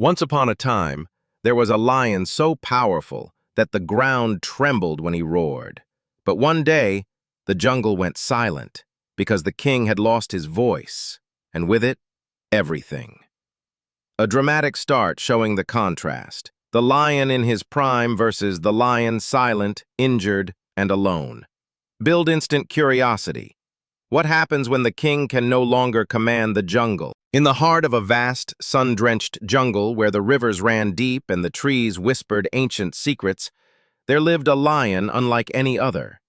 Once upon a time, there was a lion so powerful that the ground trembled when he roared. But one day, the jungle went silent because the king had lost his voice, and with it, everything. A dramatic start showing the contrast. The lion in his prime versus the lion silent, injured, and alone. Build instant curiosity. What happens when the king can no longer command the jungle? In the heart of a vast, sun-drenched jungle where the rivers ran deep and the trees whispered ancient secrets, there lived a lion unlike any other.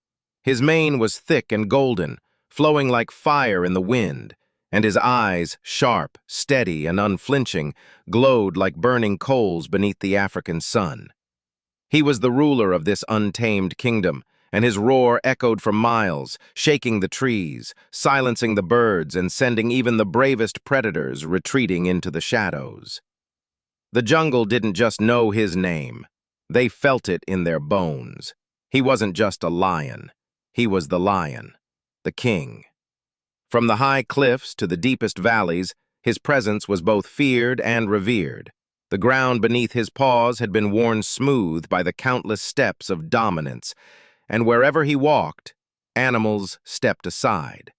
His mane was thick and golden, flowing like fire in the wind, and his eyes, sharp, steady, and unflinching, glowed like burning coals beneath the African sun. He was the ruler of this untamed kingdom, and his roar echoed for miles, shaking the trees, silencing the birds, and sending even the bravest predators retreating into the shadows. The jungle didn't just know his name. They felt it in their bones. He wasn't just a lion. He was the lion, the king. From the high cliffs to the deepest valleys, his presence was both feared and revered. The ground beneath his paws had been worn smooth by the countless steps of dominance, and wherever he walked, animals stepped aside.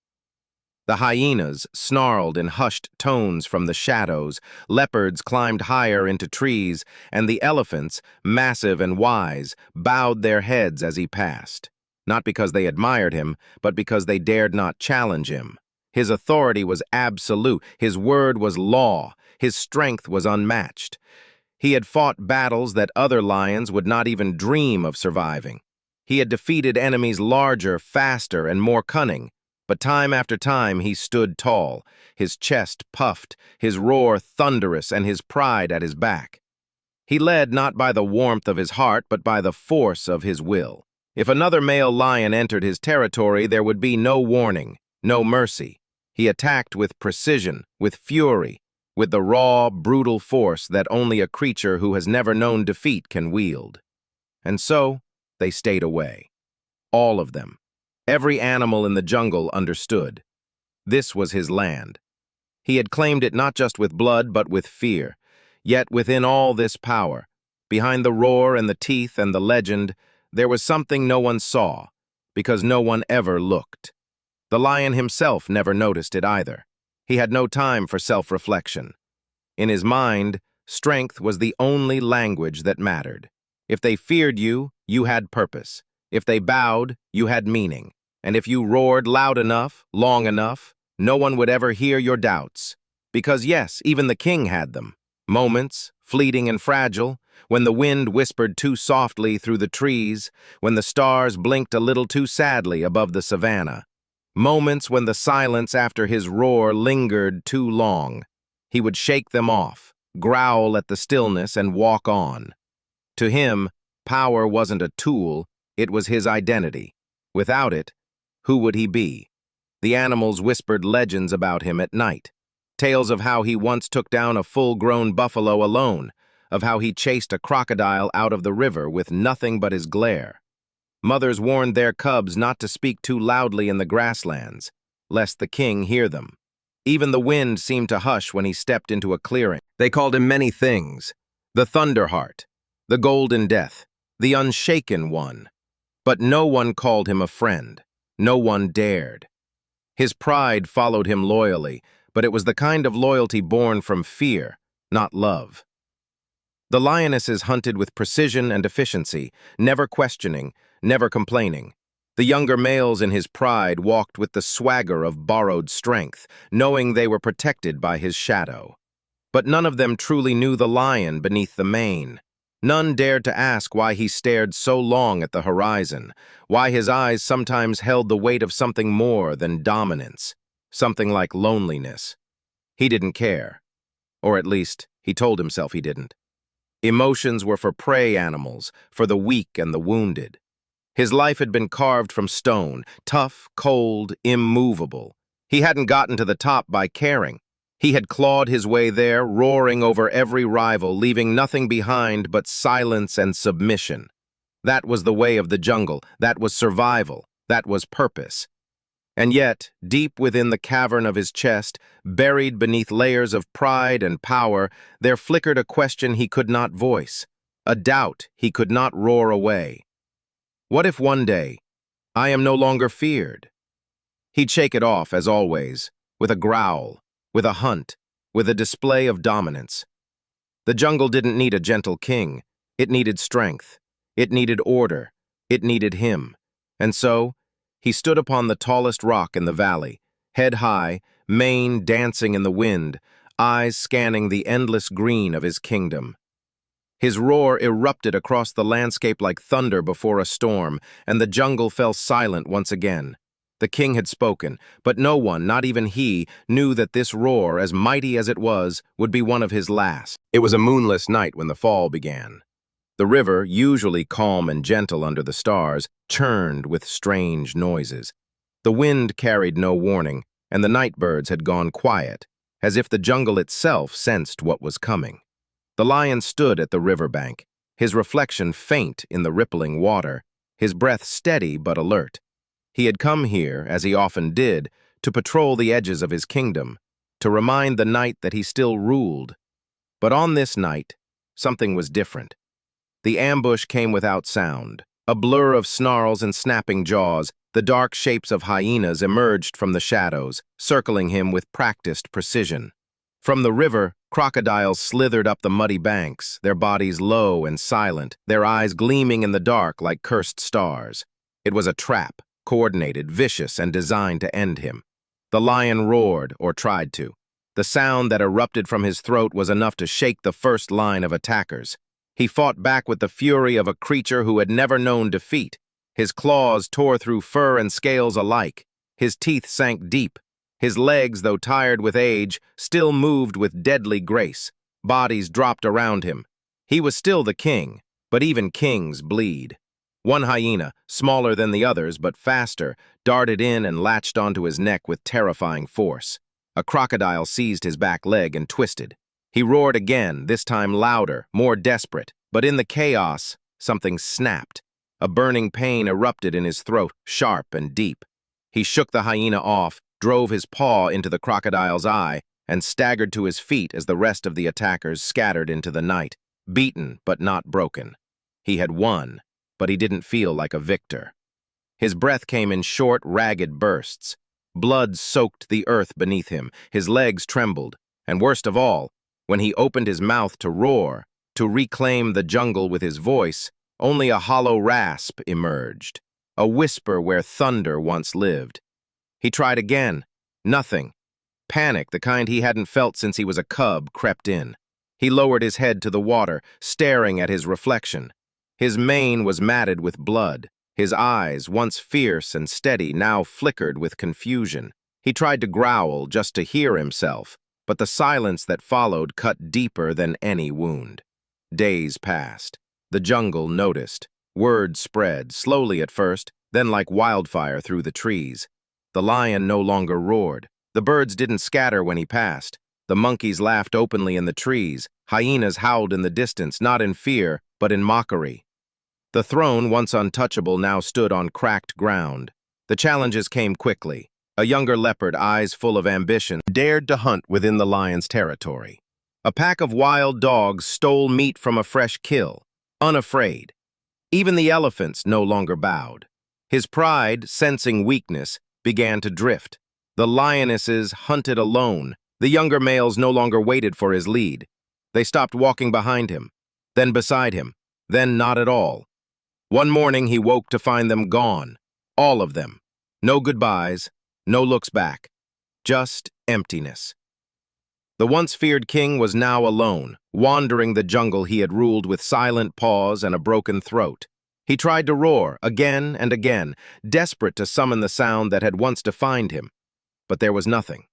The hyenas snarled in hushed tones from the shadows, leopards climbed higher into trees, and the elephants, massive and wise, bowed their heads as he passed, not because they admired him, but because they dared not challenge him. His authority was absolute, his word was law, his strength was unmatched. He had fought battles that other lions would not even dream of surviving. He had defeated enemies larger, faster, and more cunning, but time after time he stood tall, his chest puffed, his roar thunderous, and his pride at his back. He led not by the warmth of his heart, but by the force of his will. If another male lion entered his territory, there would be no warning, no mercy. He attacked with precision, with fury, with the raw, brutal force that only a creature who has never known defeat can wield. And so, they stayed away. All of them. Every animal in the jungle understood. This was his land. He had claimed it not just with blood, but with fear. Yet within all this power, behind the roar and the teeth and the legend, there was something no one saw, because no one ever looked. The lion himself never noticed it either. He had no time for self-reflection. In his mind, strength was the only language that mattered. If they feared you, you had purpose. If they bowed, you had meaning. And if you roared loud enough, long enough, no one would ever hear your doubts. Because yes, even the king had them. Moments, fleeting and fragile, when the wind whispered too softly through the trees, when the stars blinked a little too sadly above the savannah. Moments when the silence after his roar lingered too long. He would shake them off, growl at the stillness, and walk on. To him, power wasn't a tool, it was his identity. Without it, who would he be? The animals whispered legends about him at night. Tales of how he once took down a full-grown buffalo alone, of how he chased a crocodile out of the river with nothing but his glare. Mothers warned their cubs not to speak too loudly in the grasslands, lest the king hear them. Even the wind seemed to hush when he stepped into a clearing. They called him many things: the Thunderheart, the Golden Death, the Unshaken One. But no one called him a friend. No one dared. His pride followed him loyally, but it was the kind of loyalty born from fear, not love. The lionesses hunted with precision and efficiency, never questioning, never complaining. The younger males in his pride walked with the swagger of borrowed strength, knowing they were protected by his shadow. But none of them truly knew the lion beneath the mane. None dared to ask why he stared so long at the horizon, why his eyes sometimes held the weight of something more than dominance, something like loneliness. He didn't care. Or at least, he told himself he didn't. Emotions were for prey animals, for the weak and the wounded. His life had been carved from stone, tough, cold, immovable. He hadn't gotten to the top by caring. He had clawed his way there, roaring over every rival, leaving nothing behind but silence and submission. That was the way of the jungle. That was survival. That was purpose. And yet, deep within the cavern of his chest, buried beneath layers of pride and power, there flickered a question he could not voice, a doubt he could not roar away. What if one day, I am no longer feared? He'd shake it off, as always, with a growl, with a hunt, with a display of dominance. The jungle didn't need a gentle king. It needed strength. It needed order. It needed him. And so, he stood upon the tallest rock in the valley, head high, mane dancing in the wind, eyes scanning the endless green of his kingdom. His roar erupted across the landscape like thunder before a storm, and the jungle fell silent once again. The king had spoken, but no one, not even he, knew that this roar, as mighty as it was, would be one of his last. It was a moonless night when the fall began. The river, usually calm and gentle under the stars, churned with strange noises. The wind carried no warning, and the night birds had gone quiet, as if the jungle itself sensed what was coming. The lion stood at the riverbank, his reflection faint in the rippling water, his breath steady but alert. He had come here, as he often did, to patrol the edges of his kingdom, to remind the night that he still ruled. But on this night, something was different. The ambush came without sound. A blur of snarls and snapping jaws, the dark shapes of hyenas emerged from the shadows, circling him with practiced precision. From the river, crocodiles slithered up the muddy banks, their bodies low and silent, their eyes gleaming in the dark like cursed stars. It was a trap, coordinated, vicious, and designed to end him. The lion roared, or tried to. The sound that erupted from his throat was enough to shake the first line of attackers. He fought back with the fury of a creature who had never known defeat. His claws tore through fur and scales alike. His teeth sank deep. His legs, though tired with age, still moved with deadly grace. Bodies dropped around him. He was still the king, but even kings bleed. One hyena, smaller than the others but faster, darted in and latched onto his neck with terrifying force. A crocodile seized his back leg and twisted. He roared again, this time louder, more desperate, but in the chaos, something snapped. A burning pain erupted in his throat, sharp and deep. He shook the hyena off, drove his paw into the crocodile's eye, and staggered to his feet as the rest of the attackers scattered into the night, beaten but not broken. He had won, but he didn't feel like a victor. His breath came in short, ragged bursts. Blood soaked the earth beneath him, his legs trembled, and worst of all, when he opened his mouth to roar, to reclaim the jungle with his voice, only a hollow rasp emerged, a whisper where thunder once lived. He tried again. Nothing. Panic, the kind he hadn't felt since he was a cub, crept in. He lowered his head to the water, staring at his reflection. His mane was matted with blood. His eyes, once fierce and steady, now flickered with confusion. He tried to growl just to hear himself, but the silence that followed cut deeper than any wound. Days passed. The jungle noticed. Word spread, slowly at first, then like wildfire through the trees. The lion no longer roared. The birds didn't scatter when he passed. The monkeys laughed openly in the trees. Hyenas howled in the distance, not in fear, but in mockery. The throne, once untouchable, now stood on cracked ground. The challenges came quickly. A younger leopard, eyes full of ambition, dared to hunt within the lion's territory. A pack of wild dogs stole meat from a fresh kill, unafraid. Even the elephants no longer bowed. His pride, sensing weakness, began to drift. The lionesses hunted alone. The younger males no longer waited for his lead. They stopped walking behind him, then beside him, then not at all. One morning he woke to find them gone, all of them. No goodbyes, no looks back, just emptiness. The once feared king was now alone, wandering the jungle he had ruled with silent paws and a broken throat. He tried to roar again and again, desperate to summon the sound that had once defined him. But there was nothing,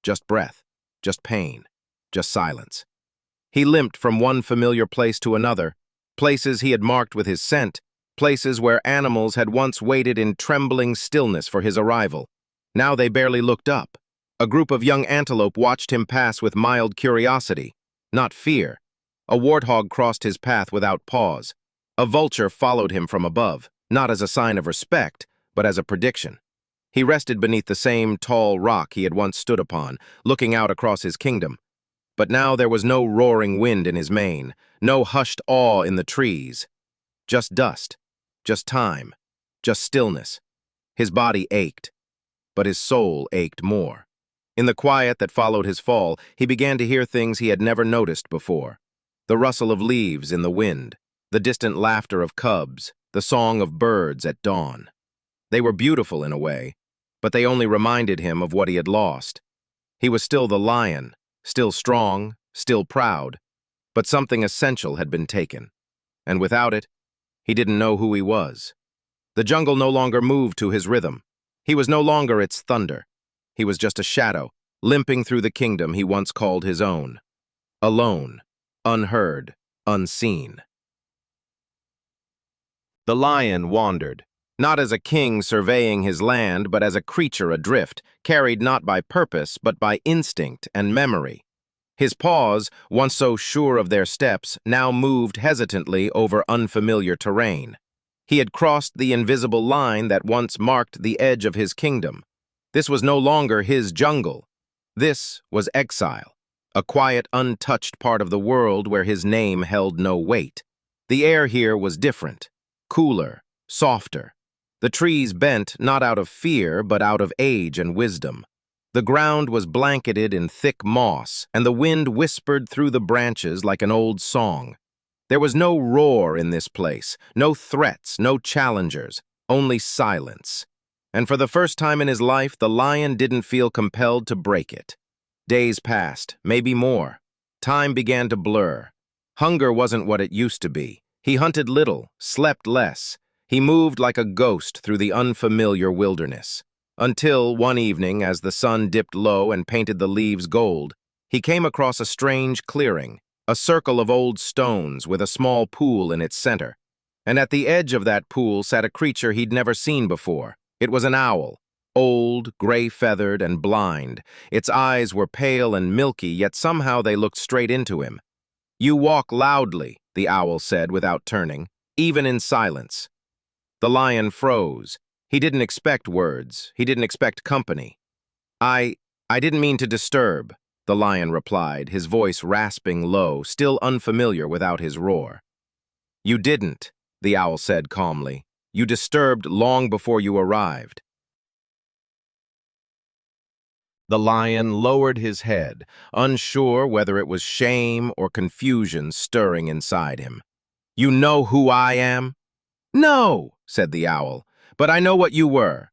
just breath, just pain, just silence. He limped from one familiar place to another, places he had marked with his scent, places where animals had once waited in trembling stillness for his arrival. Now they barely looked up. A group of young antelope watched him pass with mild curiosity, not fear. A warthog crossed his path without pause. A vulture followed him from above, not as a sign of respect, but as a prediction. He rested beneath the same tall rock he had once stood upon, looking out across his kingdom. But now there was no roaring wind in his mane, no hushed awe in the trees. Just dust, just time, just stillness. His body ached, but his soul ached more. In the quiet that followed his fall, he began to hear things he had never noticed before. The rustle of leaves in the wind, the distant laughter of cubs, the song of birds at dawn. They were beautiful in a way, but they only reminded him of what he had lost. He was still the lion, still strong, still proud, but something essential had been taken, and without it, he didn't know who he was. The jungle no longer moved to his rhythm. He was no longer its thunder. He was just a shadow, limping through the kingdom he once called his own. Alone, unheard, unseen. The lion wandered, not as a king surveying his land, but as a creature adrift, carried not by purpose, but by instinct and memory. His paws, once so sure of their steps, now moved hesitantly over unfamiliar terrain. He had crossed the invisible line that once marked the edge of his kingdom. This was no longer his jungle. This was exile, a quiet, untouched part of the world where his name held no weight. The air here was different, cooler, softer. The trees bent not out of fear, but out of age and wisdom. The ground was blanketed in thick moss, and the wind whispered through the branches like an old song. There was no roar in this place, no threats, no challengers, only silence. And for the first time in his life, the lion didn't feel compelled to break it. Days passed, maybe more. Time began to blur. Hunger wasn't what it used to be. He hunted little, slept less. He moved like a ghost through the unfamiliar wilderness. Until, one evening, as the sun dipped low and painted the leaves gold, he came across a strange clearing, a circle of old stones with a small pool in its center. And at the edge of that pool sat a creature he'd never seen before. It was an owl, old, gray-feathered, and blind. Its eyes were pale and milky, yet somehow they looked straight into him. "You walk loudly," the owl said without turning, "even in silence." The lion froze. He didn't expect words. He didn't expect company. I didn't mean to disturb," the lion replied, his voice rasping low, still unfamiliar without his roar. "You didn't," the owl said calmly. "You disturbed long before you arrived." The lion lowered his head, unsure whether it was shame or confusion stirring inside him. "You know who I am?" "No," said the owl, "but I know what you were."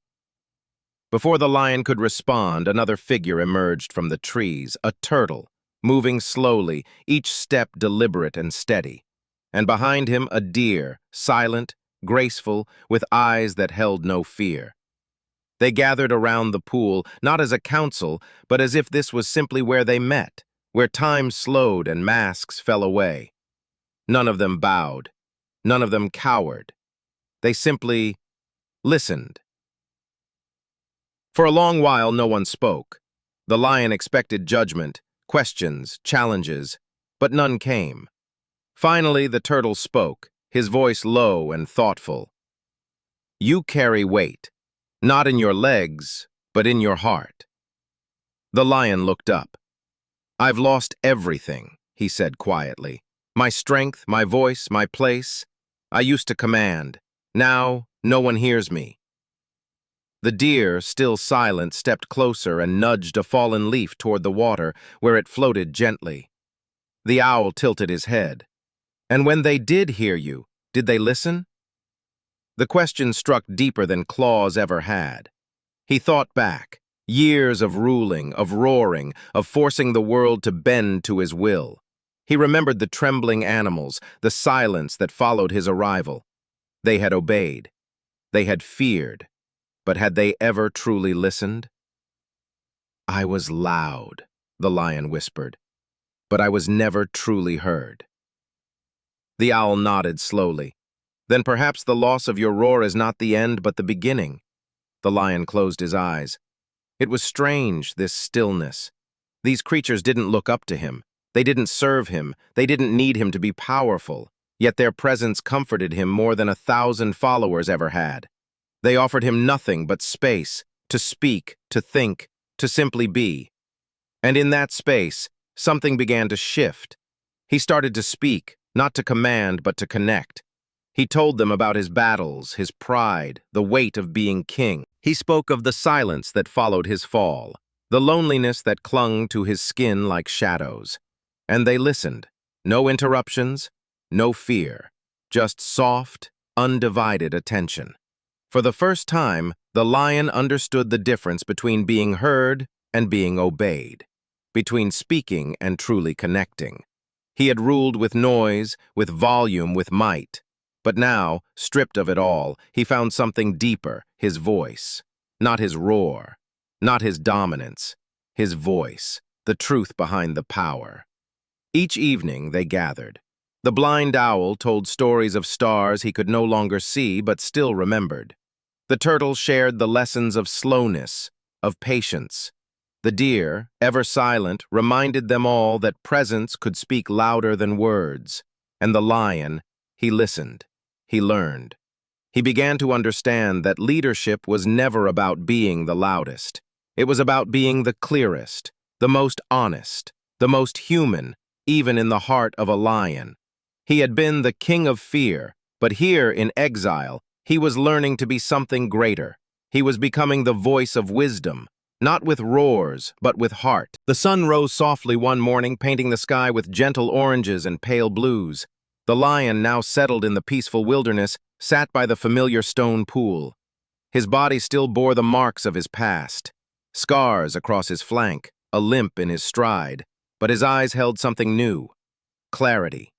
Before the lion could respond, another figure emerged from the trees, a turtle, moving slowly, each step deliberate and steady. And behind him a deer, silent, graceful, with eyes that held no fear. They gathered around the pool, not as a council, but as if this was simply where they met, where time slowed and masks fell away. None of them bowed. None of them cowered. They simply listened. For a long while, no one spoke. The lion expected judgment, questions, challenges, but none came. Finally, the turtle spoke, his voice low and thoughtful. "You carry weight, not in your legs, but in your heart." The lion looked up. "I've lost everything," he said quietly. "My strength, my voice, my place. I used to command. Now, no one hears me." The deer, still silent, stepped closer and nudged a fallen leaf toward the water, where it floated gently. The owl tilted his head. "And when they did hear you, did they listen?" The question struck deeper than claws ever had. He thought back, years of ruling, of roaring, of forcing the world to bend to his will. He remembered the trembling animals, the silence that followed his arrival. They had obeyed. They had feared. But had they ever truly listened? "I was loud," the lion whispered, "but I was never truly heard." The owl nodded slowly. "Then perhaps the loss of your roar is not the end, but the beginning." The lion closed his eyes. It was strange, this stillness. These creatures didn't look up to him. They didn't serve him. They didn't need him to be powerful. Yet their presence comforted him more than 1,000 followers ever had. They offered him nothing but space, to speak, to think, to simply be. And in that space, something began to shift. He started to speak, not to command, but to connect. He told them about his battles, his pride, the weight of being king. He spoke of the silence that followed his fall, the loneliness that clung to his skin like shadows. And they listened. No interruptions, no fear, just soft, undivided attention. For the first time, the lion understood the difference between being heard and being obeyed, between speaking and truly connecting. He had ruled with noise, with volume, with might. But now, stripped of it all, he found something deeper, his voice. Not his roar, not his dominance, his voice, the truth behind the power. Each evening they gathered. The blind owl told stories of stars he could no longer see but still remembered. The turtle shared the lessons of slowness, of patience. The deer, ever silent, reminded them all that presence could speak louder than words. And the lion, he listened. He learned. He began to understand that leadership was never about being the loudest. It was about being the clearest, the most honest, the most human, even in the heart of a lion. He had been the king of fear, but here in exile, he was learning to be something greater. He was becoming the voice of wisdom, not with roars, but with heart. The sun rose softly one morning, painting the sky with gentle oranges and pale blues. The lion, now settled in the peaceful wilderness, sat by the familiar stone pool. His body still bore the marks of his past, scars across his flank, a limp in his stride, but his eyes held something new, clarity.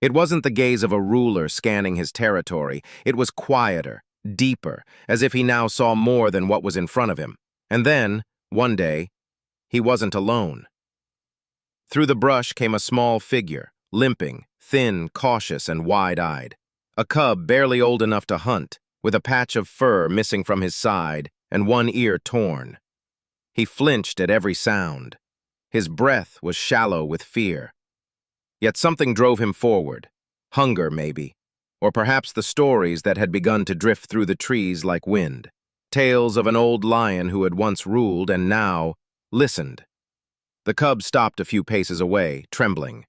It wasn't the gaze of a ruler scanning his territory. It was quieter, deeper, as if he now saw more than what was in front of him. And then, one day, he wasn't alone. Through the brush came a small figure, limping, thin, cautious, and wide-eyed. A cub barely old enough to hunt, with a patch of fur missing from his side and one ear torn. He flinched at every sound. His breath was shallow with fear. Yet something drove him forward. Hunger, maybe. Or perhaps the stories that had begun to drift through the trees like wind. Tales of an old lion who had once ruled and now listened. The cub stopped a few paces away, trembling.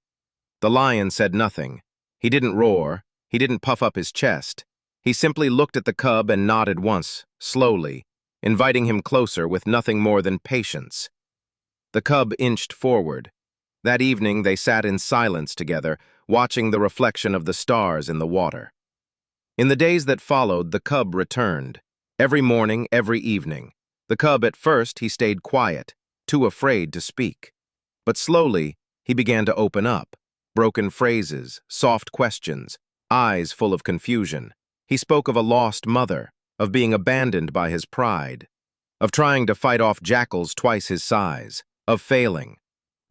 The lion said nothing. He didn't roar. He didn't puff up his chest. He simply looked at the cub and nodded once, slowly, inviting him closer with nothing more than patience. The cub inched forward. That evening they sat in silence together, watching the reflection of the stars in the water. In the days that followed, the cub returned. Every morning, every evening. The cub, at first, he stayed quiet, too afraid to speak. But slowly, he began to open up. Broken phrases, soft questions, eyes full of confusion. He spoke of a lost mother, of being abandoned by his pride, of trying to fight off jackals twice his size, of failing.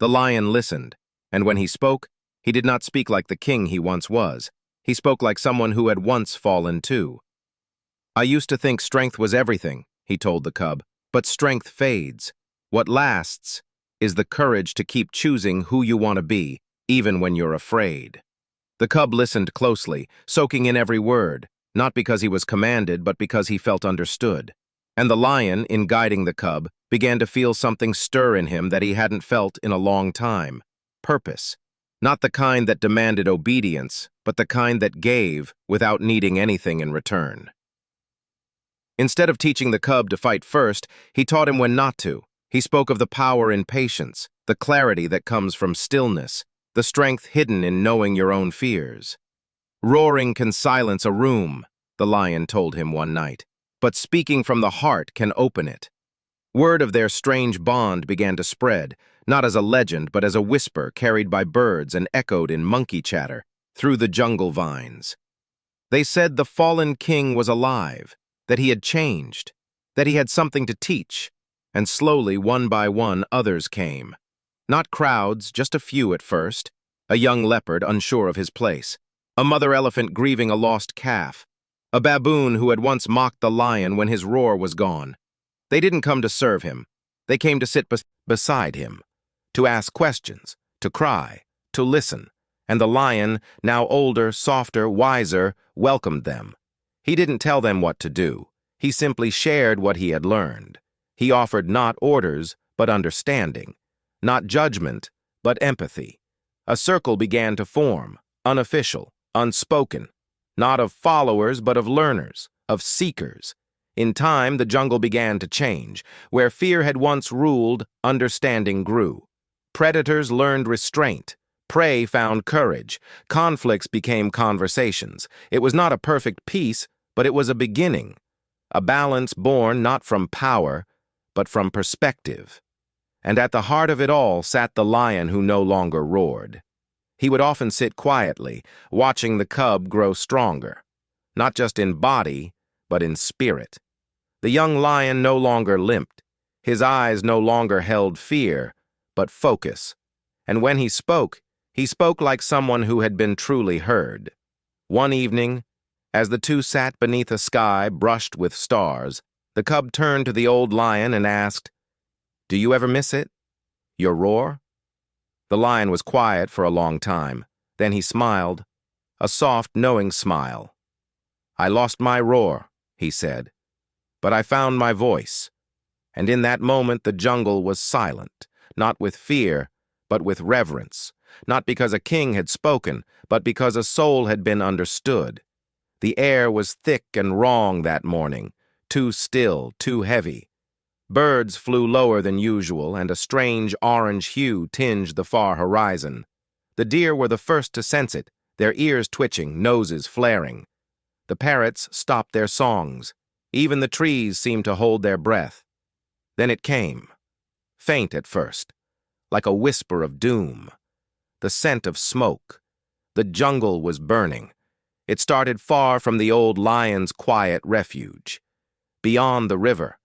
The lion listened, and when he spoke, he did not speak like the king he once was. He spoke like someone who had once fallen too. "I used to think strength was everything," he told the cub, "but strength fades. What lasts is the courage to keep choosing who you want to be, even when you're afraid." The cub listened closely, soaking in every word, not because he was commanded, but because he felt understood. And the lion, in guiding the cub, began to feel something stir in him that he hadn't felt in a long time. Purpose. Not the kind that demanded obedience, but the kind that gave without needing anything in return. Instead of teaching the cub to fight first, he taught him when not to. He spoke of the power in patience, the clarity that comes from stillness, the strength hidden in knowing your own fears. "Roaring can silence a room," the lion told him one night, "but speaking from the heart can open it." Word of their strange bond began to spread, not as a legend, but as a whisper carried by birds and echoed in monkey chatter through the jungle vines. They said the fallen king was alive, that he had changed, that he had something to teach, and slowly, one by one, others came. Not crowds, just a few at first. A young leopard unsure of his place, a mother elephant grieving a lost calf, a baboon who had once mocked the lion when his roar was gone. They didn't come to serve him. They came to sit beside him, to ask questions, to cry, to listen. And the lion, now older, softer, wiser, welcomed them. He didn't tell them what to do. He simply shared what he had learned. He offered not orders, but understanding. Not judgment, but empathy. A circle began to form, unofficial, unspoken. Not of followers, but of learners, of seekers. In time, the jungle began to change. Where fear had once ruled, understanding grew. Predators learned restraint. Prey found courage. Conflicts became conversations. It was not a perfect peace, but it was a beginning. A balance born not from power, but from perspective. And at the heart of it all sat the lion who no longer roared. He would often sit quietly, watching the cub grow stronger. Not just in body, but in spirit. The young lion no longer limped. His eyes no longer held fear, but focus. And when he spoke like someone who had been truly heard. One evening, as the two sat beneath a sky brushed with stars, the cub turned to the old lion and asked, "Do you ever miss it? Your roar?" The lion was quiet for a long time. Then he smiled, a soft, knowing smile. "I lost my roar," he said, "but I found my voice." And in that moment the jungle was silent, not with fear, but with reverence. Not because a king had spoken, but because a soul had been understood. The air was thick and wrong that morning, too still, too heavy. Birds flew lower than usual, and a strange orange hue tinged the far horizon. The deer were the first to sense it, their ears twitching, noses flaring. The parrots stopped their songs. Even the trees seemed to hold their breath. Then it came, faint at first, like a whisper of doom. The scent of smoke. The jungle was burning. It started far from the old lion's quiet refuge. Beyond the river,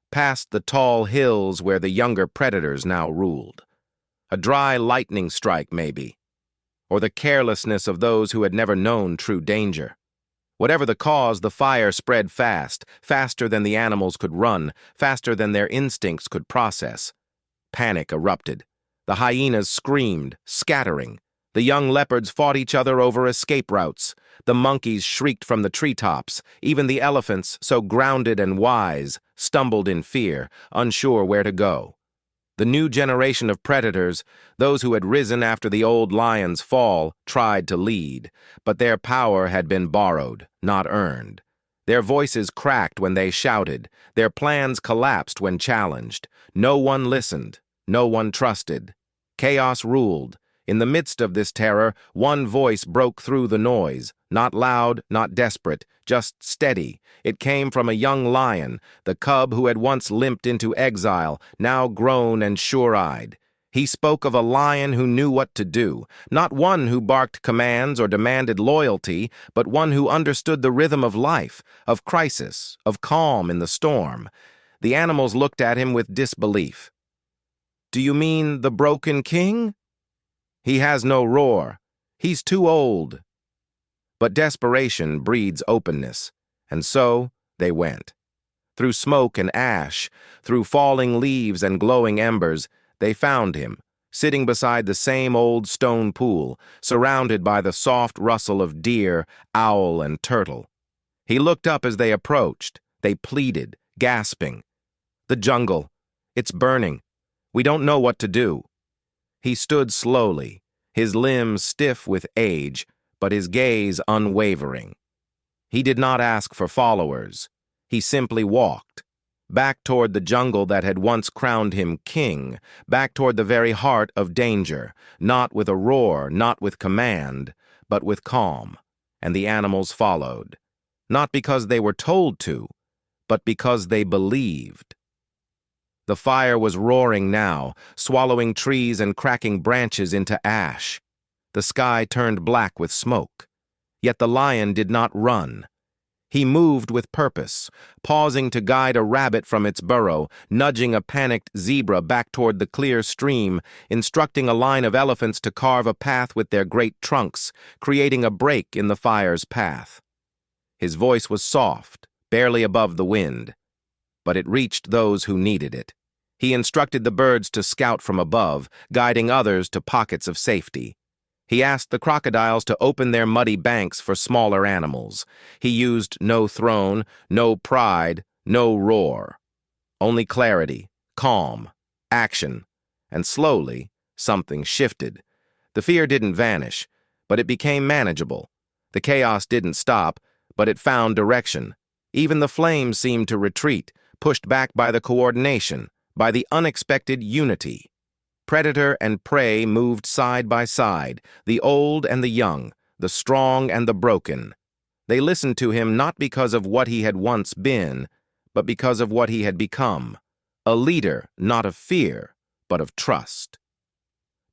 past the tall hills where the younger predators now ruled. A dry lightning strike, maybe, or the carelessness of those who had never known true danger. Whatever the cause, the fire spread fast, faster than the animals could run, faster than their instincts could process. Panic erupted. The hyenas screamed, scattering. The young leopards fought each other over escape routes. The monkeys shrieked from the treetops. Even the elephants, so grounded and wise, stumbled in fear, unsure where to go. The new generation of predators, those who had risen after the old lion's fall, tried to lead, but their power had been borrowed, not earned. Their voices cracked when they shouted. Their plans collapsed when challenged. No one listened. No one trusted. Chaos ruled. In the midst of this terror, one voice broke through the noise, not loud, not desperate, just steady. It came from a young lion, the cub who had once limped into exile, now grown and sure-eyed. He spoke of a lion who knew what to do, not one who barked commands or demanded loyalty, but one who understood the rhythm of life, of crisis, of calm in the storm. The animals looked at him with disbelief. "Do you mean the broken king? He has no roar. He's too old." But desperation breeds openness, and so they went. Through smoke and ash, through falling leaves and glowing embers, they found him, sitting beside the same old stone pool, surrounded by the soft rustle of deer, owl, and turtle. He looked up as they approached. They pleaded, gasping. "The jungle. It's burning. We don't know what to do." He stood slowly, his limbs stiff with age, but his gaze unwavering. He did not ask for followers. He simply walked, back toward the jungle that had once crowned him king, back toward the very heart of danger, not with a roar, not with command, but with calm. And the animals followed, not because they were told to, but because they believed. The fire was roaring now, swallowing trees and cracking branches into ash. The sky turned black with smoke. Yet the lion did not run. He moved with purpose, pausing to guide a rabbit from its burrow, nudging a panicked zebra back toward the clear stream, instructing a line of elephants to carve a path with their great trunks, creating a break in the fire's path. His voice was soft, barely above the wind, but it reached those who needed it. He instructed the birds to scout from above, guiding others to pockets of safety. He asked the crocodiles to open their muddy banks for smaller animals. He used no throne, no pride, No roar. Only clarity, calm, action. And slowly, something shifted. The fear didn't vanish, but it became manageable. The chaos didn't stop, but it found direction. Even the flames seemed to retreat, pushed back by the coordination, by the unexpected unity. Predator and prey moved side by side, the old and the young, the strong and the broken. They listened to him not because of what he had once been, but because of what he had become. A leader, not of fear, but of trust.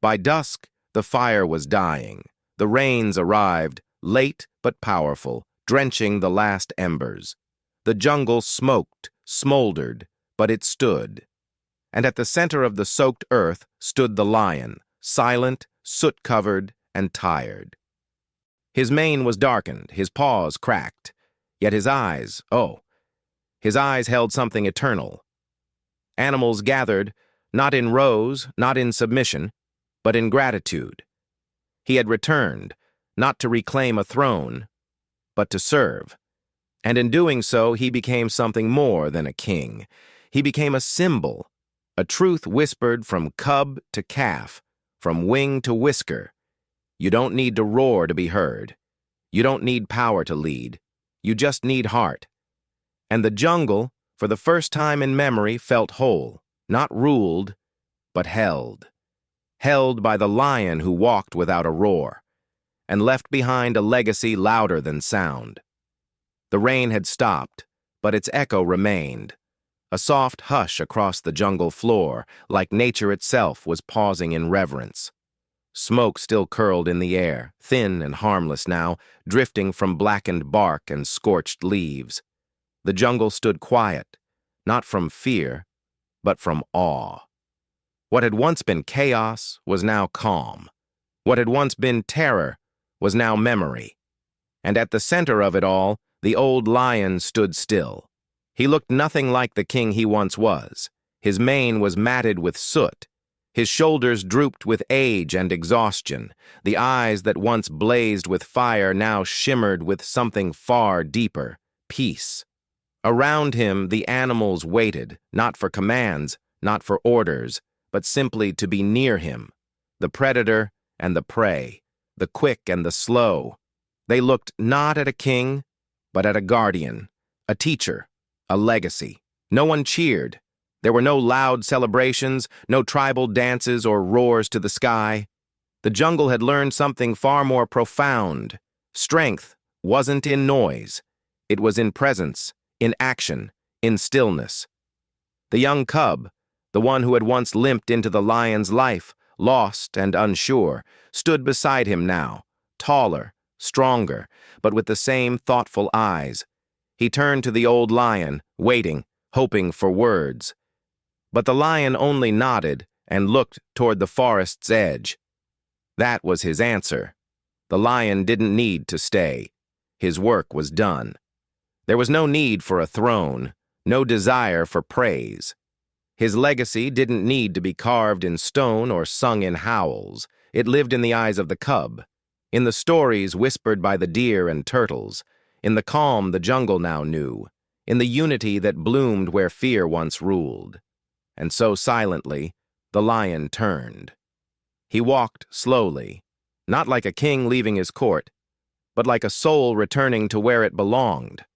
By dusk, the fire was dying. The rains arrived, late but powerful, drenching the last embers. The jungle smoked, smoldered, but it stood. And at the center of the soaked earth stood the lion, silent, soot-covered, and tired. His mane was darkened, his paws cracked, yet his eyes, his eyes held something eternal. Animals gathered, not in rows, not in submission, but in gratitude. He had returned, not to reclaim a throne, but to serve. And in doing so, he became something more than a king. He became a symbol, a truth whispered from cub to calf, from wing to whisker. You don't need to roar to be heard. You don't need power to lead. You just need heart. And the jungle, for the first time in memory, felt whole, not ruled, but held. Held by the lion who walked without a roar, and left behind a legacy louder than sound. The rain had stopped, but its echo remained. A soft hush across the jungle floor, like nature itself was pausing in reverence. Smoke still curled in the air, thin and harmless now, drifting from blackened bark and scorched leaves. The jungle stood quiet, not from fear, but from awe. What had once been chaos was now calm. What had once been terror was now memory. And at the center of it all, the old lion stood still. He looked nothing like the king he once was. His mane was matted with soot. His shoulders drooped with age and exhaustion. The eyes that once blazed with fire now shimmered with something far deeper, peace. Around him, the animals waited, not for commands, not for orders, but simply to be near him. The predator and the prey, the quick and the slow. They looked not at a king, but at a guardian, a teacher, a legacy. No one cheered. There were no loud celebrations, no tribal dances or roars to the sky. The jungle had learned something far more profound. Strength wasn't in noise. It was in presence, in action, in stillness. The young cub, the one who had once limped into the lion's life, lost and unsure, stood beside him now, taller, stronger, but with the same thoughtful eyes. He turned to the old lion, waiting, hoping for words. But the lion only nodded and looked toward the forest's edge. That was his answer. The lion didn't need to stay. His work was done. There was no need for a throne, no desire for praise. His legacy didn't need to be carved in stone or sung in howls. It lived in the eyes of the cub, in the stories whispered by the deer and turtles, in the calm the jungle now knew, in the unity that bloomed where fear once ruled. And so silently, the lion turned. He walked slowly, not like a king leaving his court, but like a soul returning to where it belonged.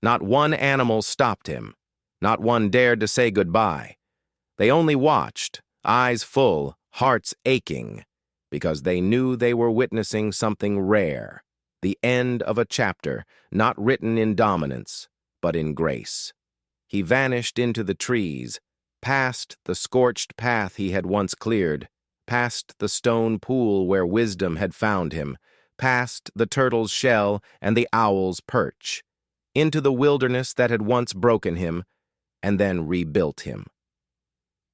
Not one animal stopped him. Not one dared to say goodbye. They only watched, eyes full, hearts aching, because they knew they were witnessing something rare, the end of a chapter not written in dominance, but in grace. He vanished into the trees, past the scorched path he had once cleared, past the stone pool where wisdom had found him, past the turtle's shell and the owl's perch, into the wilderness that had once broken him and then rebuilt him.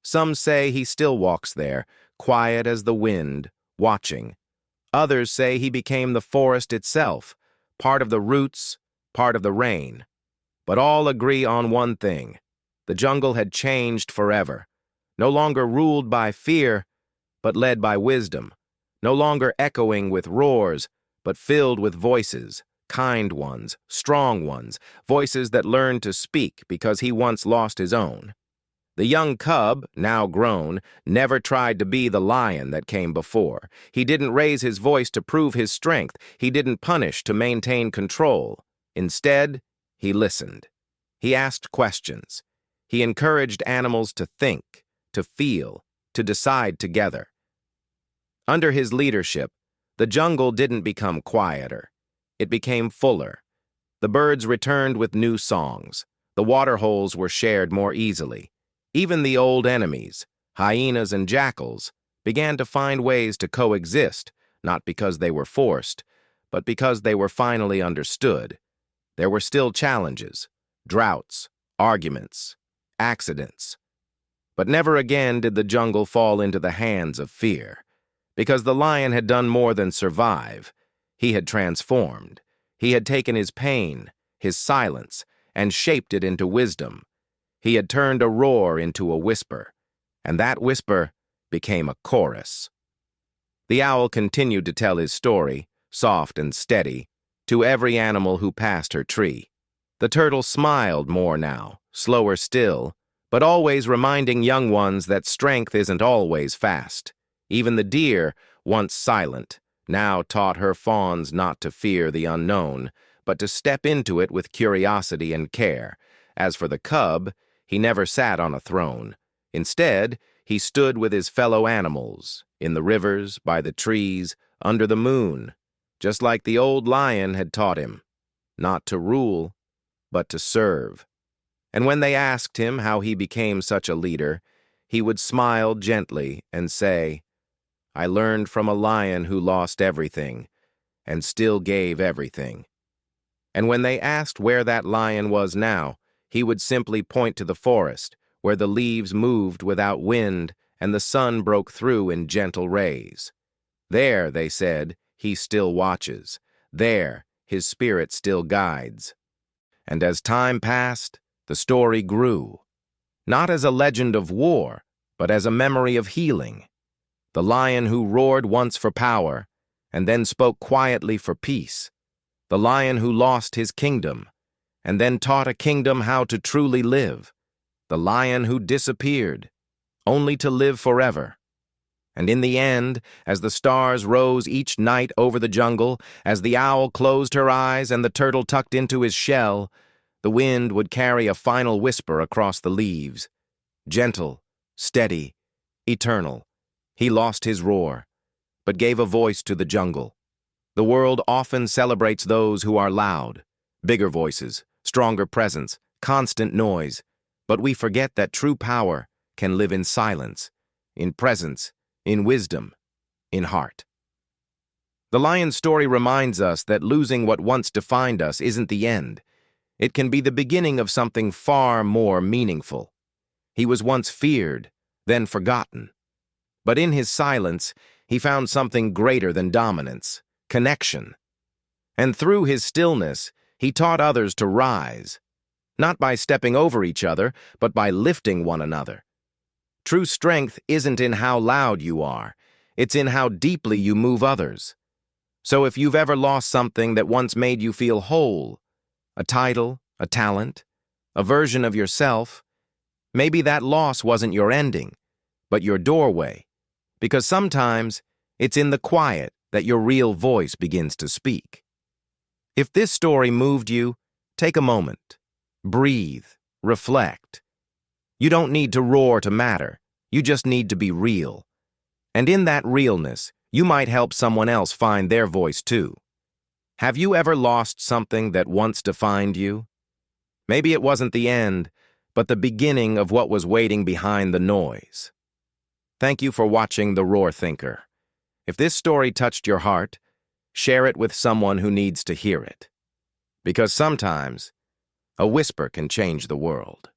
Some say he still walks there, quiet as the wind, watching. Others say he became the forest itself, part of the roots, part of the rain. But all agree on one thing. The jungle had changed forever, no longer ruled by fear, but led by wisdom, no longer echoing with roars, but filled with voices, kind ones, strong ones, voices that learned to speak because he once lost his own. The young cub, now grown, never tried to be the lion that came before. He didn't raise his voice to prove his strength. He didn't punish to maintain control. Instead, he listened. He asked questions. He encouraged animals to think, to feel, to decide together. Under his leadership, the jungle didn't become quieter. It became fuller. The birds returned with new songs. The water holes were shared more easily. Even the old enemies, hyenas and jackals, began to find ways to coexist, not because they were forced, but because they were finally understood. There were still challenges, droughts, arguments, accidents. But never again did the jungle fall into the hands of fear, because the lion had done more than survive. He had transformed. He had taken his pain, his silence, and shaped it into wisdom. He had turned a roar into a whisper, and that whisper became a chorus. The owl continued to tell his story, soft and steady, to every animal who passed her tree. The turtle smiled more now, slower still, but always reminding young ones that strength isn't always fast. Even the deer, once silent, now taught her fawns not to fear the unknown, but to step into it with curiosity and care. As for the cub, he never sat on a throne. Instead, he stood with his fellow animals, in the rivers, by the trees, under the moon, just like the old lion had taught him, not to rule, but to serve. And when they asked him how he became such a leader, he would smile gently and say, "I learned from a lion who lost everything, and still gave everything." And when they asked where that lion was now, he would simply point to the forest, where the leaves moved without wind and the sun broke through in gentle rays. There, they said, he still watches. There, his spirit still guides. And as time passed, the story grew, not as a legend of war, but as a memory of healing. The lion who roared once for power, and then spoke quietly for peace. The lion who lost his kingdom, and then taught a kingdom how to truly live. The lion who disappeared, only to live forever. And in the end, as the stars rose each night over the jungle, as the owl closed her eyes and the turtle tucked into his shell, the wind would carry a final whisper across the leaves. Gentle, steady, eternal. He lost his roar, but gave a voice to the jungle. The world often celebrates those who are loud, bigger voices, stronger presence, constant noise, but we forget that true power can live in silence, in presence, in wisdom, in heart. The lion's story reminds us that losing what once defined us isn't the end. It can be the beginning of something far more meaningful. He was once feared, then forgotten. But in his silence, he found something greater than dominance, connection. And through his stillness, he taught others to rise, not by stepping over each other, but by lifting one another. True strength isn't in how loud you are, it's in how deeply you move others. So if you've ever lost something that once made you feel whole, a title, a talent, a version of yourself, maybe that loss wasn't your ending, but your doorway, because sometimes it's in the quiet that your real voice begins to speak. If this story moved you, take a moment. Breathe. Reflect. You don't need to roar to matter. You just need to be real. And in that realness, you might help someone else find their voice too. Have you ever lost something that once defined you? Maybe it wasn't the end, but the beginning of what was waiting behind the noise. Thank you for watching The Roar Thinker. If this story touched your heart, share it with someone who needs to hear it. Because sometimes, a whisper can change the world.